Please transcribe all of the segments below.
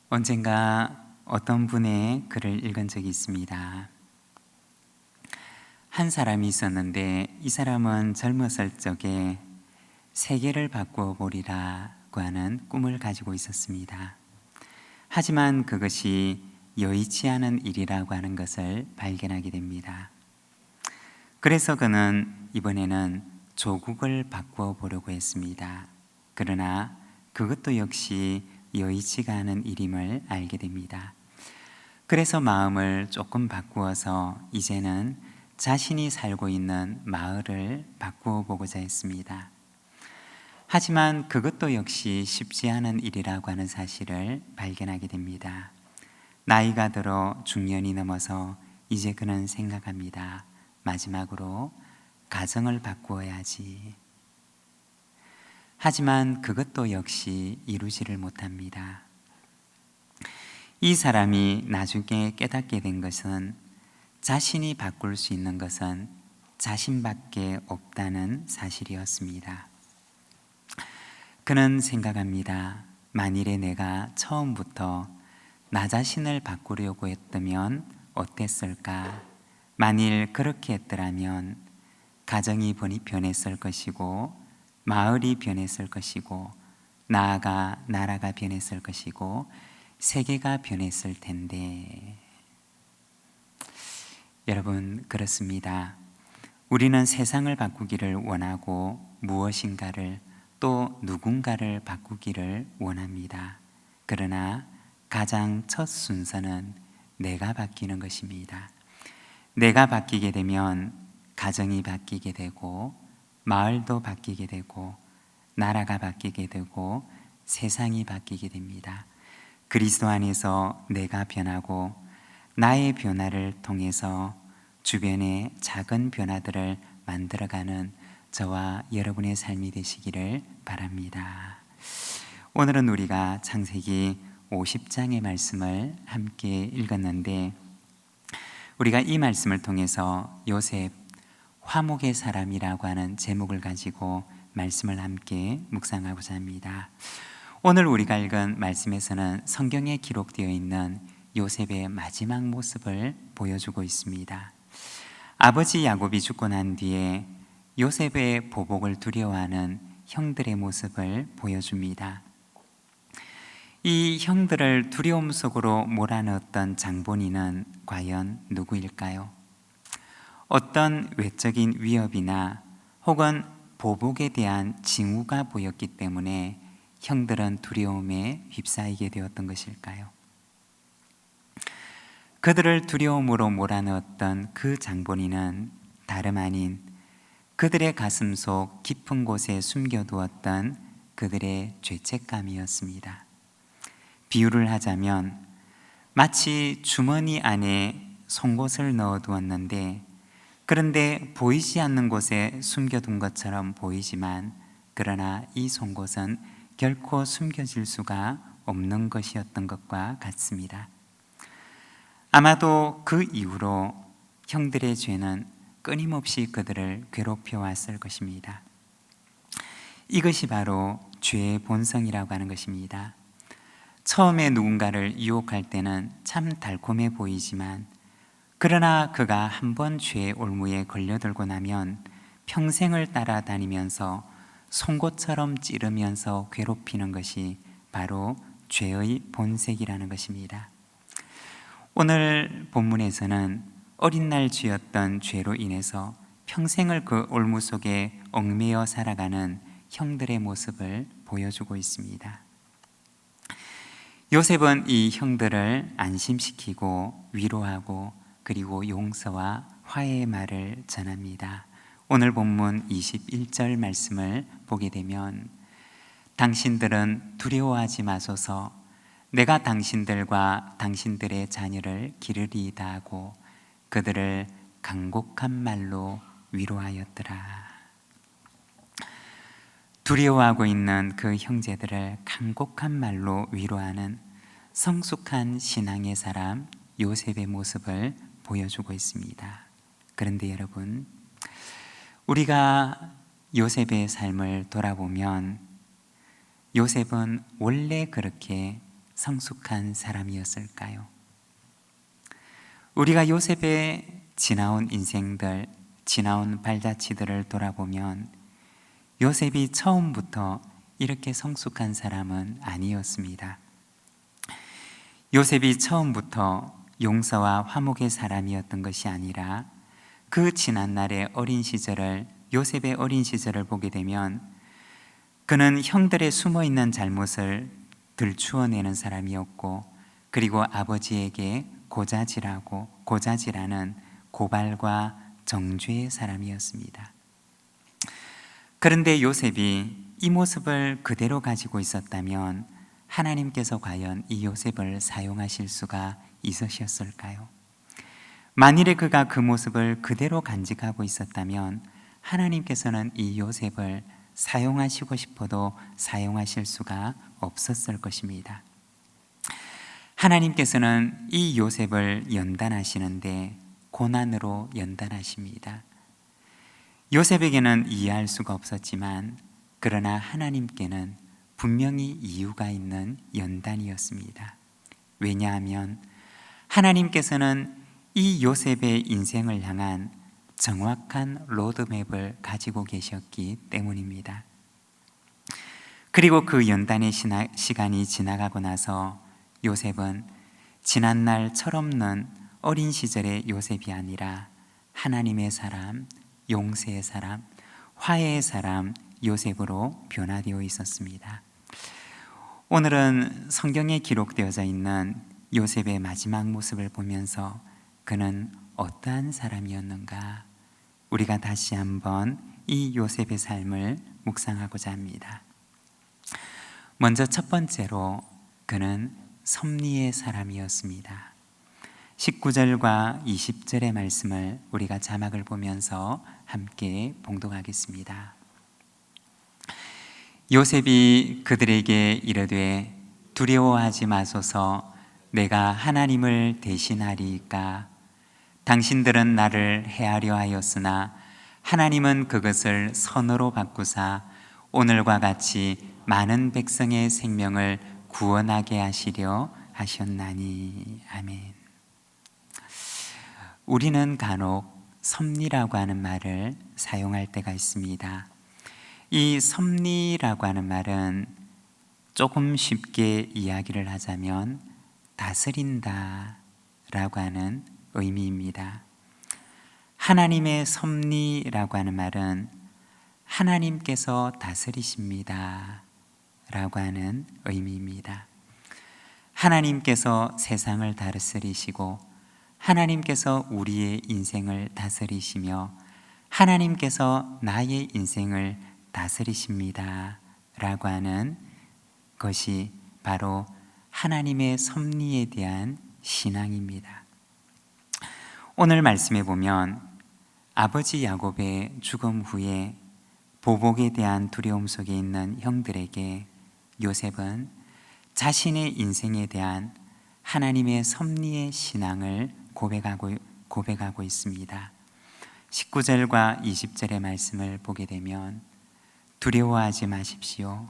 언젠가 어떤 분의 글을 읽은 적이 있습니다. 한 사람이 있었는데 이 사람은 젊었을 적에 세계를 바꾸어 보리라고 하는 꿈을 가지고 있었습니다. 하지만 그것이 여의치 않은 일이라고 하는 것을 발견하게 됩니다. 그래서 그는 이번에는 조국을 바꾸어 보려고 했습니다. 그러나 그것도 역시 여의치가 않은 일임을 알게 됩니다. 그래서 마음을 조금 바꾸어서 이제는 자신이 살고 있는 마을을 바꾸어 보고자 했습니다. 하지만 그것도 역시 쉽지 않은 일이라고 하는 사실을 발견하게 됩니다. 나이가 들어 중년이 넘어서 이제 그는 생각합니다. 마지막으로 가정을 바꾸어야지. 하지만 그것도 역시 이루지를 못합니다. 이 사람이 나중에 깨닫게 된 것은 자신이 바꿀 수 있는 것은 자신밖에 없다는 사실이었습니다. 그는 생각합니다. 만일에 내가 처음부터 나 자신을 바꾸려고 했다면 어땠을까? 만일 그렇게 했더라면 가정이 변했을 것이고 마을이 변했을 것이고 나아가 나라가 변했을 것이고 세계가 변했을 텐데. 여러분, 그렇습니다. 우리는 세상을 바꾸기를 원하고 무엇인가를 또 누군가를 바꾸기를 원합니다. 그러나 가장 첫 순서는 내가 바뀌는 것입니다. 내가 바뀌게 되면 가정이 바뀌게 되고 마을도 바뀌게 되고 나라가 바뀌게 되고 세상이 바뀌게 됩니다. 그리스도 안에서 내가 변하고 나의 변화를 통해서 주변의 작은 변화들을 만들어가는 저와 여러분의 삶이 되시기를 바랍니다. 오늘은 우리가 창세기 50장의 말씀을 함께 읽었는데 우리가 이 말씀을 통해서 요셉 화목의 사람이라고 하는 제목을 가지고 말씀을 함께 묵상하고자 합니다. 오늘 우리가 읽은 말씀에서는 성경에 기록되어 있는 요셉의 마지막 모습을 보여주고 있습니다. 아버지 야곱이 죽고 난 뒤에 요셉의 보복을 두려워하는 형들의 모습을 보여줍니다. 이 형들을 두려움 속으로 몰아넣었던 장본인은 과연 누구일까요? 어떤 외적인 위협이나 혹은 보복에 대한 징후가 보였기 때문에 형들은 두려움에 휩싸이게 되었던 것일까요? 그들을 두려움으로 몰아넣었던 그 장본인은 다름 아닌 그들의 가슴 속 깊은 곳에 숨겨두었던 그들의 죄책감이었습니다. 비유를 하자면 마치 주머니 안에 송곳을 넣어두었는데 그런데 보이지 않는 곳에 숨겨둔 것처럼 보이지만 그러나 이 송곳은 결코 숨겨질 수가 없는 것이었던 것과 같습니다. 아마도 그 이후로 형들의 죄는 끊임없이 그들을 괴롭혀 왔을 것입니다. 이것이 바로 죄의 본성이라고 하는 것입니다. 처음에 누군가를 유혹할 때는 참 달콤해 보이지만 그러나 그가 한번 죄의 올무에 걸려들고 나면 평생을 따라다니면서 송곳처럼 찌르면서 괴롭히는 것이 바로 죄의 본색이라는 것입니다. 오늘 본문에서는 어린 날 지었던 죄로 인해서 평생을 그 올무 속에 얽매여 살아가는 형들의 모습을 보여주고 있습니다. 요셉은 이 형들을 안심시키고 위로하고 그리고 용서와 화해의 말을 전합니다. 오늘 본문 21절 말씀을 보게 되면 당신들은 두려워하지 마소서 내가 당신들과 당신들의 자녀를 기르리이다 하고 그들을 간곡한 말로 위로하였더라. 두려워하고 있는 그 형제들을 간곡한 말로 위로하는 성숙한 신앙의 사람 요셉의 모습을 보여주고 있습니다. 그런데 여러분, 우리가 요셉의 삶을 돌아보면 요셉은 원래 그렇게 성숙한 사람이었을까요? 우리가 요셉의 지나온 인생들, 지나온 발자취들을 돌아보면 요셉이 처음부터 이렇게 성숙한 사람은 아니었습니다. 요셉이 처음부터 용서와 화목의 사람이었던 것이 아니라 그 지난날의 요셉의 어린 시절을 보게 되면 그는 형들의 숨어있는 잘못을 들추어내는 사람이었고, 그리고 아버지에게 고자질하는 고발과 정죄의 사람이었습니다. 그런데 요셉이 이 모습을 그대로 가지고 있었다면 하나님께서 과연 이 요셉을 사용하실 수가 있으셨을까요? 만일에 그가 그 모습을 그대로 간직하고 있었다면 하나님께서는 이 요셉을 사용하시고 싶어도 사용하실 수가 없었을 것입니다. 하나님께서는 이 요셉을 연단하시는데 고난으로 연단하십니다. 요셉에게는 이해할 수가 없었지만 그러나 하나님께는 분명히 이유가 있는 연단이었습니다. 왜냐하면 하나님께서는 이 요셉의 인생을 향한 정확한 로드맵을 가지고 계셨기 때문입니다. 그리고 그 연단의 시간이 지나가고 나서 요셉은 지난날 철없는 어린 시절의 요셉이 아니라 하나님의 사람, 용서의 사람, 화해의 사람 요셉으로 변화되어 있었습니다. 오늘은 성경에 기록되어져 있는 요셉의 마지막 모습을 보면서 그는 어떠한 사람이었는가, 우리가 다시 한번 이 요셉의 삶을 묵상하고자 합니다. 먼저 첫 번째로 그는 섭리의 사람이었습니다. 19절과 20절의 말씀을 우리가 자막을 보면서 함께 봉독하겠습니다. 요셉이 그들에게 이르되 두려워하지 마소서, 내가 하나님을 대신하리이까. 당신들은 나를 해하려 하였으나 하나님은 그것을 선으로 바꾸사 오늘과 같이 많은 백성의 생명을 구원하게 하시려 하셨나니. 아멘. 우리는 간혹 섭리라고 하는 말을 사용할 때가 있습니다. 이 섭리라고 하는 말은 조금 쉽게 이야기를 하자면 다스린다 라고 하는 의미입니다. 하나님의 섭리라고 하는 말은 하나님께서 다스리십니다 라고 하는 의미입니다. 하나님께서 세상을 다스리시고 하나님께서 우리의 인생을 다스리시며 하나님께서 나의 인생을 다스리십니다 라고 하는 것이 바로 하나님의 섭리에 대한 신앙입니다. 오늘 말씀에 보면 아버지 야곱의 죽음 후에 보복에 대한 두려움 속에 있는 형들에게 요셉은 자신의 인생에 대한 하나님의 섭리의 신앙을 고백하고 있습니다. 19절과 20절의 말씀을 보게 되면 두려워하지 마십시오.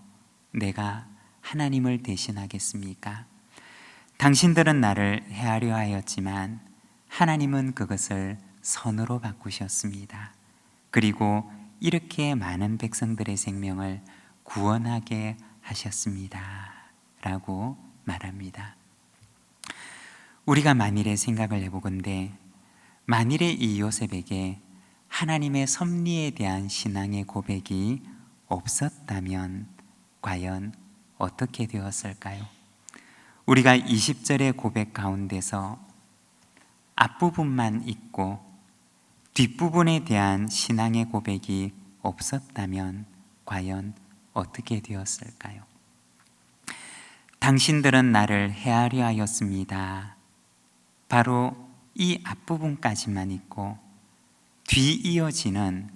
내가 하나님을 대신하겠습니까? 당신들은 나를 해하려 하였지만 하나님은 그것을 선으로 바꾸셨습니다. 그리고 이렇게 많은 백성들의 생명을 구원하게 하셨습니다 라고 말합니다. 우리가 만일의 생각을 해보건대 만일에 이 요셉에게 하나님의 섭리에 대한 신앙의 고백이 없었다면 과연 어떻게 되었을까요? 우리가 20절의 고백 가운데서 앞부분만 있고 뒷부분에 대한 신앙의 고백이 없었다면 과연 어떻게 되었을까요? 당신들은 나를 해하려 하였습니다. 바로 이 앞부분까지만 있고 뒤이어지는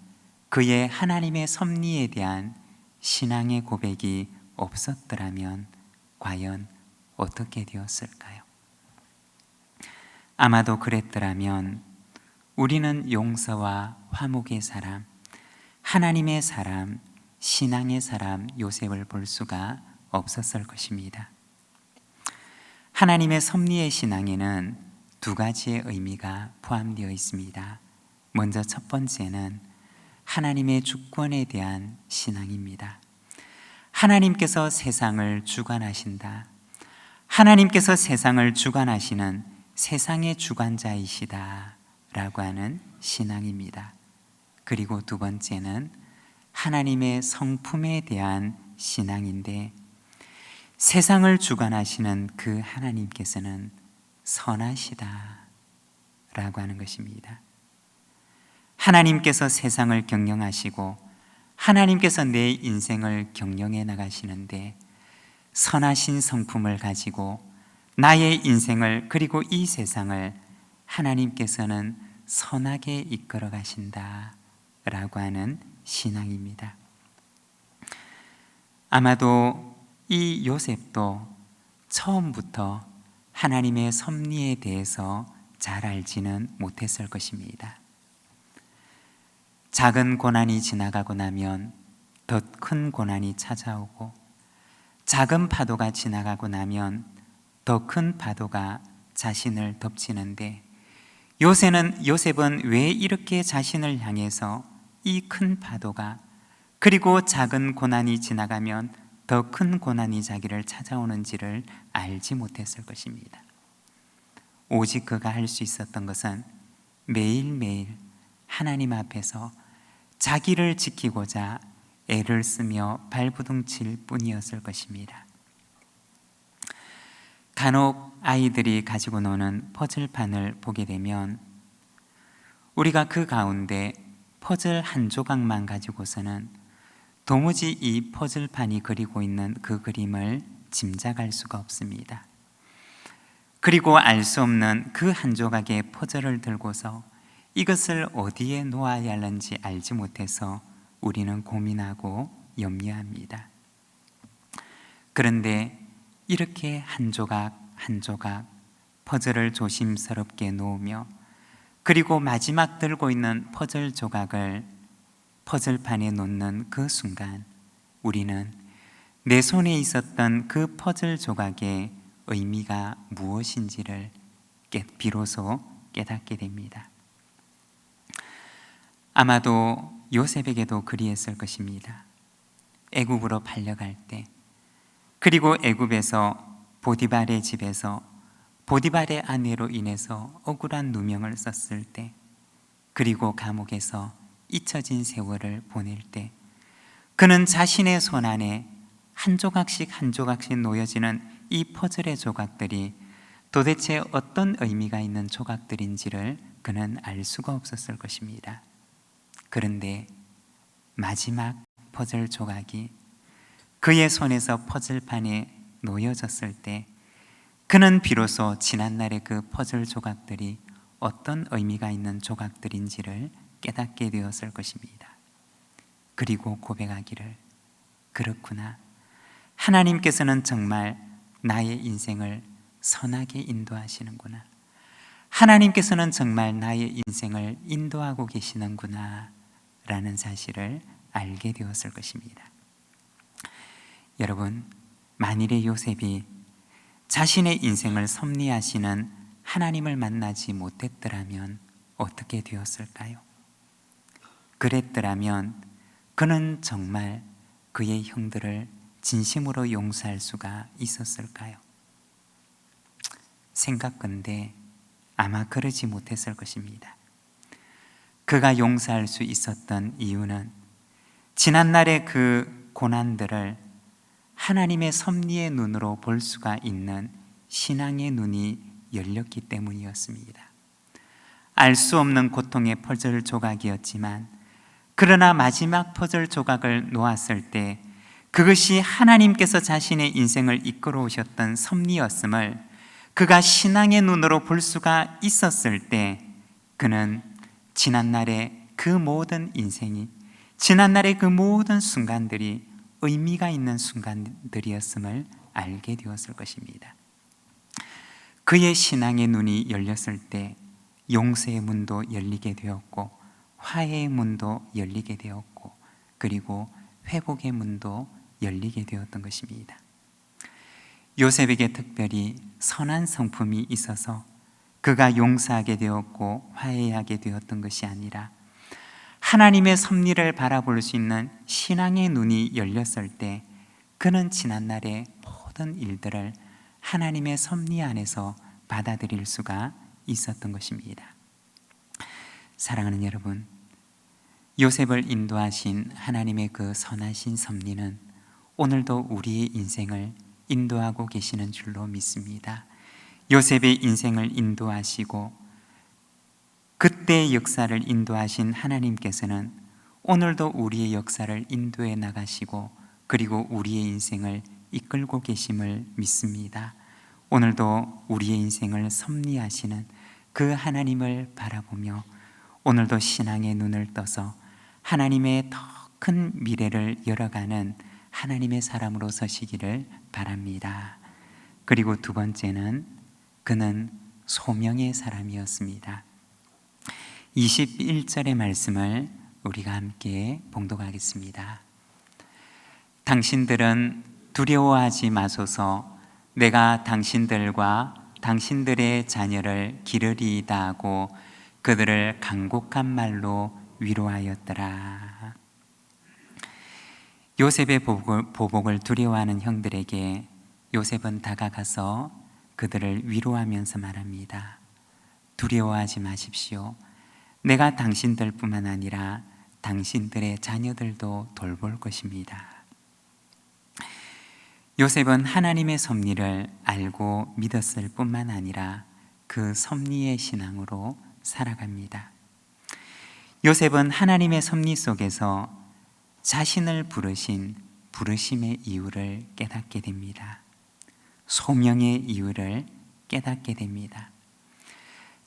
그의 하나님의 섭리에 대한 신앙의 고백이 없었더라면 과연 어떻게 되었을까요? 아마도 그랬더라면 우리는 용서와 화목의 사람, 하나님의 사람, 신앙의 사람 요셉을 볼 수가 없었을 것입니다. 하나님의 섭리의 신앙에는 두 가지의 의미가 포함되어 있습니다. 먼저 첫 번째는 하나님의 주권에 대한 신앙입니다. 하나님께서 세상을 주관하신다. 하나님께서 세상을 주관하시는 세상의 주관자이시다 라고 하는 신앙입니다. 그리고 두 번째는 하나님의 성품에 대한 신앙인데, 세상을 주관하시는 그 하나님께서는 선하시다 라고 하는 것입니다. 하나님께서 세상을 경영하시고 하나님께서 내 인생을 경영해 나가시는데, 선하신 성품을 가지고 나의 인생을, 그리고 이 세상을 하나님께서는 선하게 이끌어 가신다 라고 하는 신앙입니다. 아마도 이 요셉도 처음부터 하나님의 섭리에 대해서 잘 알지는 못했을 것입니다. 작은 고난이 지나가고 나면 더 큰 고난이 찾아오고, 작은 파도가 지나가고 나면 더 큰 파도가 자신을 덮치는데, 요셉은 왜 이렇게 자신을 향해서 이 큰 파도가, 그리고 작은 고난이 지나가면 더 큰 고난이 자기를 찾아오는지를 알지 못했을 것입니다. 오직 그가 할 수 있었던 것은 매일매일 하나님 앞에서 자기를 지키고자 애를 쓰며 발부둥칠 뿐이었을 것입니다. 간혹 아이들이 가지고 노는 퍼즐판을 보게 되면 우리가 그 가운데 퍼즐 한 조각만 가지고서는 도무지 이 퍼즐판이 그리고 있는 그 그림을 짐작할 수가 없습니다. 그리고 알 수 없는 그 한 조각의 퍼즐을 들고서 이것을 어디에 놓아야 하는지 알지 못해서 우리는 고민하고 염려합니다. 그런데 이렇게 한 조각 한 조각 퍼즐을 조심스럽게 놓으며, 그리고 마지막 들고 있는 퍼즐 조각을 퍼즐판에 놓는 그 순간, 우리는 내 손에 있었던 그 퍼즐 조각의 의미가 무엇인지를 비로소 깨닫게 됩니다. 아마도 요셉에게도 그리했을 것입니다. 애굽으로 팔려갈 때, 그리고 애굽에서 보디발의 집에서 보디발의 아내로 인해서 억울한 누명을 썼을 때, 그리고 감옥에서 잊혀진 세월을 보낼 때, 그는 자신의 손 안에 한 조각씩 한 조각씩 놓여지는 이 퍼즐의 조각들이 도대체 어떤 의미가 있는 조각들인지를 그는 알 수가 없었을 것입니다. 그런데 마지막 퍼즐 조각이 그의 손에서 퍼즐판에 놓여졌을 때, 그는 비로소 지난날의 그 퍼즐 조각들이 어떤 의미가 있는 조각들인지를 깨닫게 되었을 것입니다. 그리고 고백하기를, 그렇구나, 하나님께서는 정말 나의 인생을 선하게 인도하시는구나, 하나님께서는 정말 나의 인생을 인도하고 계시는구나 라는 사실을 알게 되었을 것입니다. 여러분, 만일에 요셉이 자신의 인생을 섭리하시는 하나님을 만나지 못했더라면 어떻게 되었을까요? 그랬더라면 그는 정말 그의 형들을 진심으로 용서할 수가 있었을까요? 생각건대 아마 그러지 못했을 것입니다. 그가 용서할 수 있었던 이유는 지난날의 그 고난들을 하나님의 섭리의 눈으로 볼 수가 있는 신앙의 눈이 열렸기 때문이었습니다. 알 수 없는 고통의 퍼즐 조각이었지만, 그러나 마지막 퍼즐 조각을 놓았을 때 그것이 하나님께서 자신의 인생을 이끌어 오셨던 섭리였음을 그가 신앙의 눈으로 볼 수가 있었을 때, 그는 지난날의 그 모든 인생이, 지난날의 그 모든 순간들이 의미가 있는 순간들이었음을 알게 되었을 것입니다. 그의 신앙의 눈이 열렸을 때 용서의 문도 열리게 되었고, 화해의 문도 열리게 되었고, 그리고 회복의 문도 열리게 되었던 것입니다. 요셉에게 특별히 선한 성품이 있어서 그가 용서하게 되었고 화해하게 되었던 것이 아니라 하나님의 섭리를 바라볼 수 있는 신앙의 눈이 열렸을 때 그는 지난날의 모든 일들을 하나님의 섭리 안에서 받아들일 수가 있었던 것입니다. 사랑하는 여러분, 요셉을 인도하신 하나님의 그 선하신 섭리는 오늘도 우리의 인생을 인도하고 계시는 줄로 믿습니다. 요셉의 인생을 인도하시고 그때의 역사를 인도하신 하나님께서는 오늘도 우리의 역사를 인도해 나가시고 그리고 우리의 인생을 이끌고 계심을 믿습니다. 오늘도 우리의 인생을 섭리하시는 그 하나님을 바라보며 오늘도 신앙의 눈을 떠서 하나님의 더 큰 미래를 열어가는 하나님의 사람으로 서시기를 바랍니다. 그리고 두 번째는 그는 소명의 사람이었습니다. 21절의 말씀을 우리가 함께 봉독하겠습니다. 당신들은 두려워하지 마소서. 내가 당신들과 당신들의 자녀를 기르리이다 하고 그들을 간곡한 말로 위로하였더라. 요셉의 보복을 두려워하는 형들에게 요셉은 다가가서 그들을 위로하면서 말합니다. 두려워하지 마십시오. 내가 당신들뿐만 아니라 당신들의 자녀들도 돌볼 것입니다. 요셉은 하나님의 섭리를 알고 믿었을 뿐만 아니라 그 섭리의 신앙으로 살아갑니다. 요셉은 하나님의 섭리 속에서 자신을 부르신 부르심의 이유를 깨닫게 됩니다. 소명의 이유를 깨닫게 됩니다.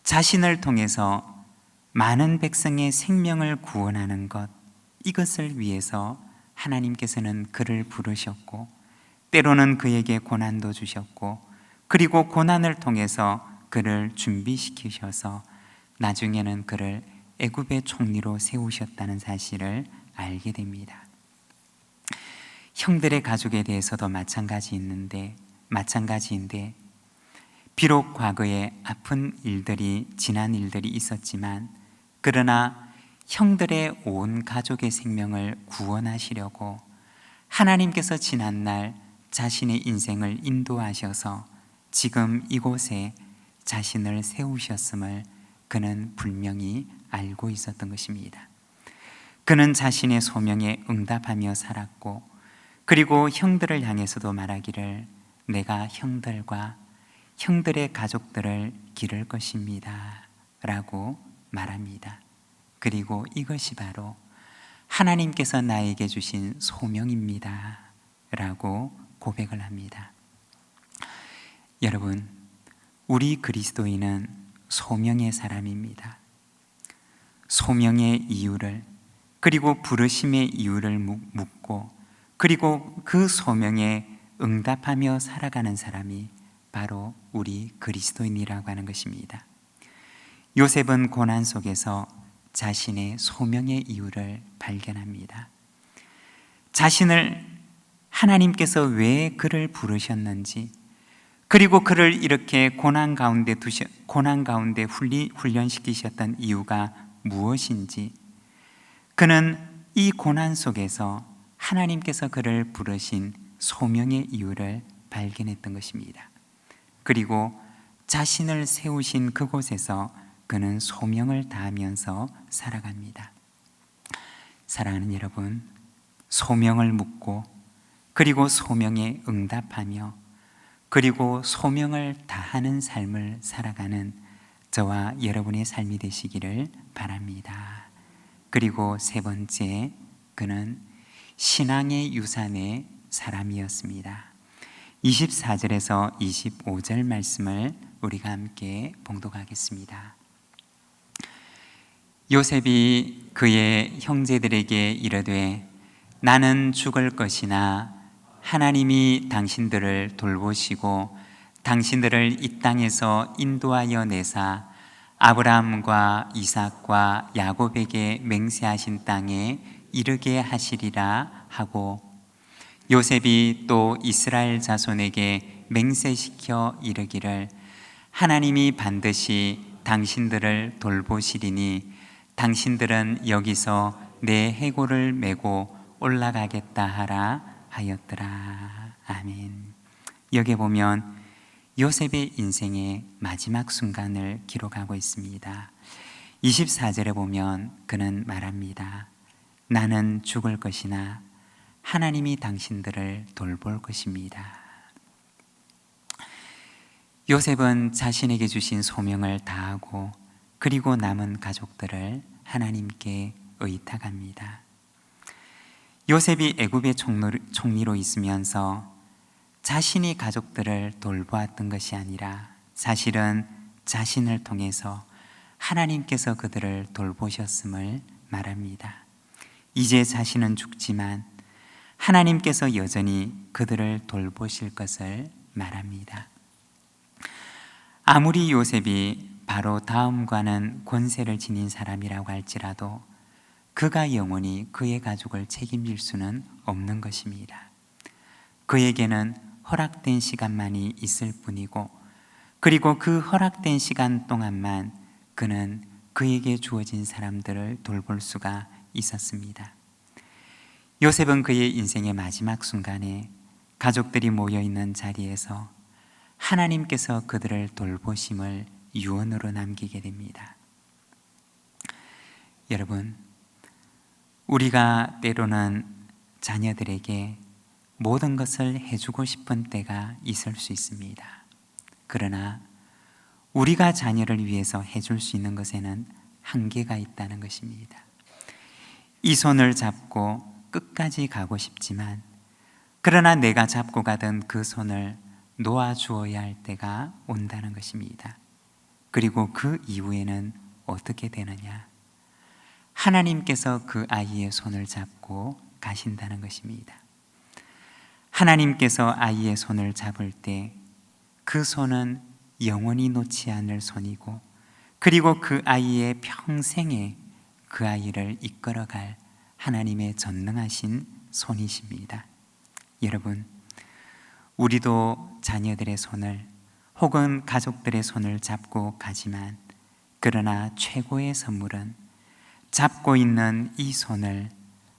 자신을 통해서 많은 백성의 생명을 구원하는 것, 이것을 위해서 하나님께서는 그를 부르셨고 때로는 그에게 고난도 주셨고 그리고 고난을 통해서 그를 준비시키셔서 나중에는 그를 애굽의 총리로 세우셨다는 사실을 알게 됩니다. 형들의 가족에 대해서도 마찬가지인데 비록 과거에 아픈 일들이 지난 일들이 있었지만 그러나 형들의 온 가족의 생명을 구원하시려고 하나님께서 지난날 자신의 인생을 인도하셔서 지금 이곳에 자신을 세우셨음을 그는 분명히 알고 있었던 것입니다. 그는 자신의 소명에 응답하며 살았고 그리고 형들을 향해서도 말하기를 내가 형들과 형들의 가족들을 기를 것입니다 라고 말합니다. 그리고 이것이 바로 하나님께서 나에게 주신 소명입니다 라고 고백을 합니다. 여러분, 우리 그리스도인은 소명의 사람입니다. 소명의 이유를 그리고 부르심의 이유를 묻고 그리고 그 소명에 응답하며 살아가는 사람이 바로 우리 그리스도인이라고 하는 것입니다. 요셉은 고난 속에서 자신의 소명의 이유를 발견합니다. 자신을 하나님께서 왜 그를 부르셨는지 그리고 그를 이렇게 고난 가운데 훈련시키셨던 이유가 무엇인지 그는 이 고난 속에서 하나님께서 그를 부르신 소명의 이유를 발견했던 것입니다. 그리고 자신을 세우신 그곳에서 그는 소명을 다하면서 살아갑니다. 사랑하는 여러분, 소명을 묻고 그리고 소명에 응답하며 그리고 소명을 다하는 삶을 살아가는 저와 여러분의 삶이 되시기를 바랍니다. 그리고 세 번째, 그는 신앙의 유산의 사람이었습니다. 24절에서 25절 말씀을 우리가 함께 봉독하겠습니다. 요셉이 그의 형제들에게 이르되 나는 죽을 것이나 하나님이 당신들을 돌보시고 당신들을 이 땅에서 인도하여 내사 아브라함과 이삭과 야곱에게 맹세하신 땅에 이르게 하시리라 하고 요셉이 또 이스라엘 자손에게 맹세시켜 이르기를 하나님이 반드시 당신들을 돌보시리니 당신들은 여기서 내 해골을 메고 올라가겠다 하라 하였더라. 아멘. 여기 보면 요셉의 인생의 마지막 순간을 기록하고 있습니다. 24절에 보면 그는 말합니다. 나는 죽을 것이나 하나님이 당신들을 돌볼 것입니다. 요셉은 자신에게 주신 소명을 다하고 그리고 남은 가족들을 하나님께 의탁합니다. 요셉이 애굽의 총리로 있으면서 자신이 가족들을 돌보았던 것이 아니라 사실은 자신을 통해서 하나님께서 그들을 돌보셨음을 말합니다. 이제 자신은 죽지만 하나님께서 여전히 그들을 돌보실 것을 말합니다. 아무리 요셉이 바로 다음과는 권세를 지닌 사람이라고 할지라도 그가 영원히 그의 가족을 책임질 수는 없는 것입니다. 그에게는 허락된 시간만이 있을 뿐이고 그리고 그 허락된 시간 동안만 그는 그에게 주어진 사람들을 돌볼 수가 있었습니다. 요셉은 그의 인생의 마지막 순간에 가족들이 모여있는 자리에서 하나님께서 그들을 돌보심을 유언으로 남기게 됩니다. 여러분, 우리가 때로는 자녀들에게 모든 것을 해주고 싶은 때가 있을 수 있습니다. 그러나 우리가 자녀를 위해서 해줄 수 있는 것에는 한계가 있다는 것입니다. 이 손을 잡고 끝까지 가고 싶지만 그러나 내가 잡고 가던 그 손을 놓아주어야 할 때가 온다는 것입니다. 그리고 그 이후에는 어떻게 되느냐? 하나님께서 그 아이의 손을 잡고 가신다는 것입니다. 하나님께서 아이의 손을 잡을 때 그 손은 영원히 놓지 않을 손이고 그리고 그 아이의 평생에 그 아이를 이끌어갈 하나님의 전능하신 손이십니다. 여러분, 우리도 자녀들의 손을 혹은 가족들의 손을 잡고 가지만 그러나 최고의 선물은 잡고 있는 이 손을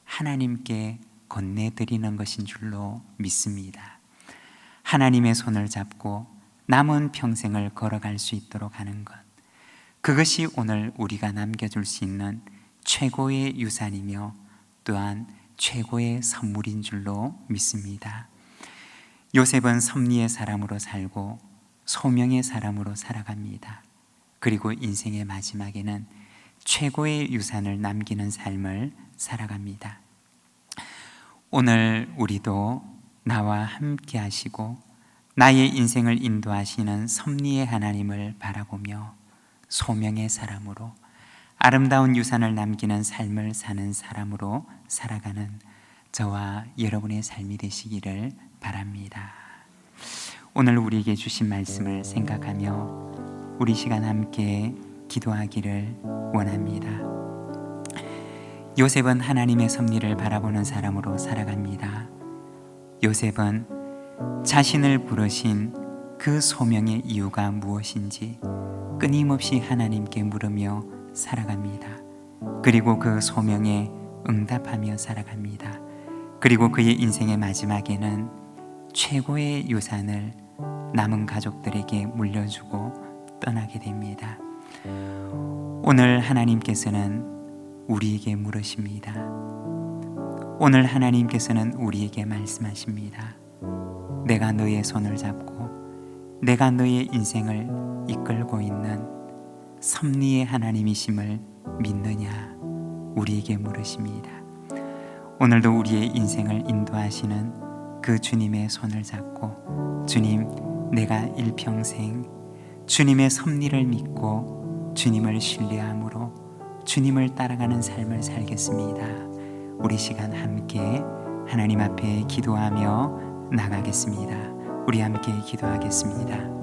하나님께 건네드리는 것인 줄로 믿습니다. 하나님의 손을 잡고 남은 평생을 걸어갈 수 있도록 하는 것, 그것이 오늘 우리가 남겨줄 수 있는 최고의 유산이며 또한 최고의 선물인 줄로 믿습니다. 요셉은 섭리의 사람으로 살고 소명의 사람으로 살아갑니다. 그리고 인생의 마지막에는 최고의 유산을 남기는 삶을 살아갑니다. 오늘 우리도 나와 함께 하시고 나의 인생을 인도하시는 섭리의 하나님을 바라보며 소명의 사람으로 아름다운 유산을 남기는 삶을 사는 사람으로 살아가는 저와 여러분의 삶이 되시기를 바랍니다. 오늘 우리에게 주신 말씀을 생각하며 우리 시간 함께 기도하기를 원합니다. 요셉은 하나님의 섭리를 바라보는 사람으로 살아갑니다. 요셉은 자신을 부르신 그 소명의 이유가 무엇인지 끊임없이 하나님께 물으며 살아갑니다. 그리고 그 소명에 응답하며 살아갑니다. 그리고 그의 인생의 마지막에는 최고의 유산을 남은 가족들에게 물려주고 떠나게 됩니다. 오늘 하나님께서는 우리에게 물으십니다. 오늘 하나님께서는 우리에게 말씀하십니다. 내가 너의 손을 잡고 내가 너의 인생을 이끌고 있는 섭리의 하나님이심을 믿느냐 우리에게 물으십니다. 오늘도 우리의 인생을 인도하시는 그 주님의 손을 잡고 주님, 내가 일평생 주님의 섭리를 믿고 주님을 신뢰함으로 주님을 따라가는 삶을 살겠습니다. 우리 시간 함께 하나님 앞에 기도하며 나가겠습니다. 우리 함께 기도하겠습니다.